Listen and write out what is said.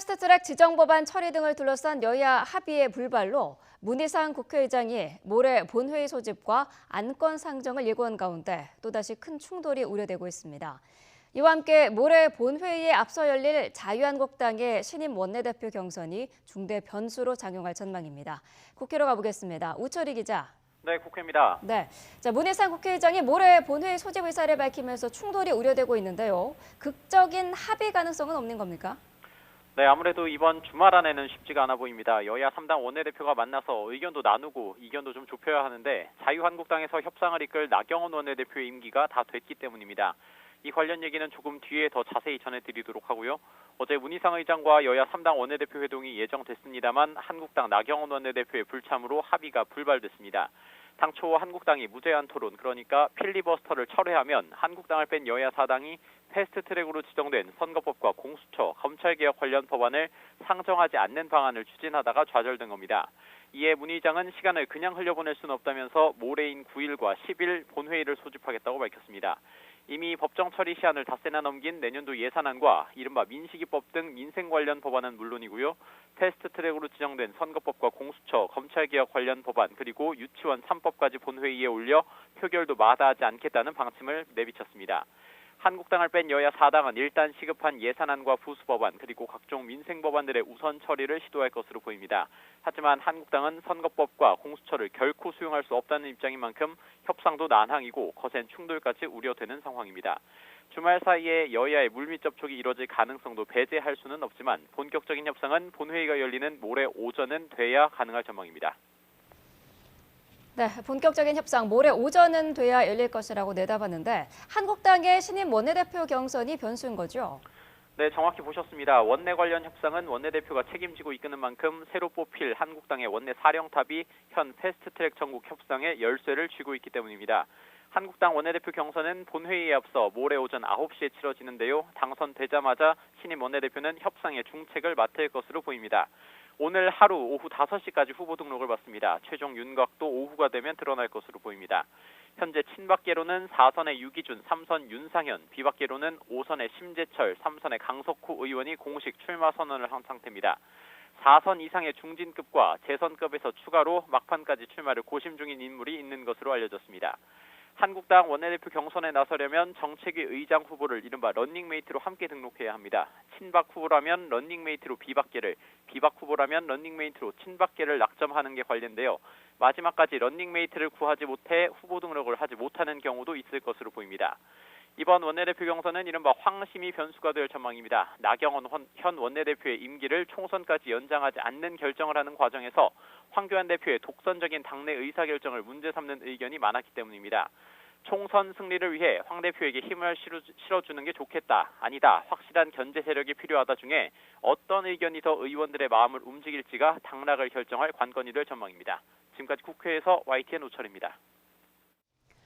패스트트랙 지정법안 처리 등을 둘러싼 여야 합의의 불발로 문희상 국회의장이 모레 본회의 소집과 안건 상정을 예고한 가운데 또다시 큰 충돌이 우려되고 있습니다. 이와 함께 모레 본회의에 앞서 열릴 자유한국당의 신임 원내대표 경선이 중대 변수로 작용할 전망입니다. 국회로 가보겠습니다. 우철희 기자. 네, 국회입니다. 네, 문희상 국회의장이 모레 본회의 소집 의사를 밝히면서 충돌이 우려되고 있는데요. 극적인 합의 가능성은 없는 겁니까? 네, 아무래도 이번 주말 안에는 쉽지가 않아 보입니다. 여야 3당 원내대표가 만나서 의견도 나누고 이견도 좀 좁혀야 하는데 자유한국당에서 협상을 이끌 나경원 원내대표의 임기가 다 됐기 때문입니다. 이 관련 얘기는 조금 뒤에 더 자세히 전해드리도록 하고요. 어제 문희상 의장과 여야 3당 원내대표 회동이 예정됐습니다만 한국당 나경원 원내대표의 불참으로 합의가 불발됐습니다. 당초 한국당이 무제한 토론, 그러니까 필리버스터를 철회하면 한국당을 뺀 여야 4당이 패스트트랙으로 지정된 선거법과 공수처, 검찰개혁 관련 법안을 상정하지 않는 방안을 추진하다가 좌절된 겁니다. 이에 문 의장은 시간을 그냥 흘려보낼 수는 없다면서 모레인 9일과 10일 본회의를 소집하겠다고 밝혔습니다. 이미 법정 처리 시한을 닷새나 넘긴 내년도 예산안과 이른바 민식이법 등 민생 관련 법안은 물론이고요. 패스트트랙으로 지정된 선거법과 공수처, 검찰개혁 관련 법안 그리고 유치원 3법까지 본회의에 올려 표결도 마다하지 않겠다는 방침을 내비쳤습니다. 한국당을 뺀 여야 4당은 일단 시급한 예산안과 부수법안 그리고 각종 민생 법안들의 우선 처리를 시도할 것으로 보입니다. 하지만 한국당은 선거법과 공수처를 결코 수용할 수 없다는 입장인 만큼 협상도 난항이고 거센 충돌까지 우려되는 상황입니다. 주말 사이에 여야의 물밑 접촉이 이뤄질 가능성도 배제할 수는 없지만 본격적인 협상은 본회의가 열리는 모레 오전은 돼야 가능할 전망입니다. 네, 본격적인 협상 모레 오전은 돼야 열릴 것이라고 내다봤는데 한국당의 신임 원내대표 경선이 변수인 거죠? 네, 정확히 보셨습니다. 원내 관련 협상은 원내대표가 책임지고 이끄는 만큼 새로 뽑힐 한국당의 원내 사령탑이 현 패스트트랙 전국 협상에 열쇠를 쥐고 있기 때문입니다. 한국당 원내대표 경선은 본회의에 앞서 모레 오전 9시에 치러지는데요. 당선되자마자 신임 원내대표는 협상의 중책을 맡을 것으로 보입니다. 오늘 하루 오후 5시까지 후보 등록을 받습니다. 최종 윤곽도 오후가 되면 드러날 것으로 보입니다. 현재 친박계로는 4선의 유기준, 3선 윤상현, 비박계로는 5선의 심재철, 3선의 강석후 의원이 공식 출마 선언을 한 상태입니다. 4선 이상의 중진급과 재선급에서 추가로 막판까지 출마를 고심 중인 인물이 있는 것으로 알려졌습니다. 한국당 원내대표 경선에 나서려면 정책위 의장 후보를 이른바 런닝메이트로 함께 등록해야 합니다. 친박 후보라면 런닝메이트로 비박계를, 비박 후보라면 런닝메이트로 친박계를 낙점하는 게 관례인데요. 마지막까지 런닝메이트를 구하지 못해 후보 등록을 하지 못하는 경우도 있을 것으로 보입니다. 이번 원내대표 경선은 이른바 황심이 변수가 될 전망입니다. 나경원 현 원내대표의 임기를 총선까지 연장하지 않는 결정을 하는 과정에서 황교안 대표의 독선적인 당내 의사결정을 문제 삼는 의견이 많았기 때문입니다. 총선 승리를 위해 황 대표에게 힘을 실어주는 게 좋겠다, 아니다, 확실한 견제 세력이 필요하다 중에 어떤 의견이 더 의원들의 마음을 움직일지가 당락을 결정할 관건이 될 전망입니다. 지금까지 국회에서 YTN 우철입니다.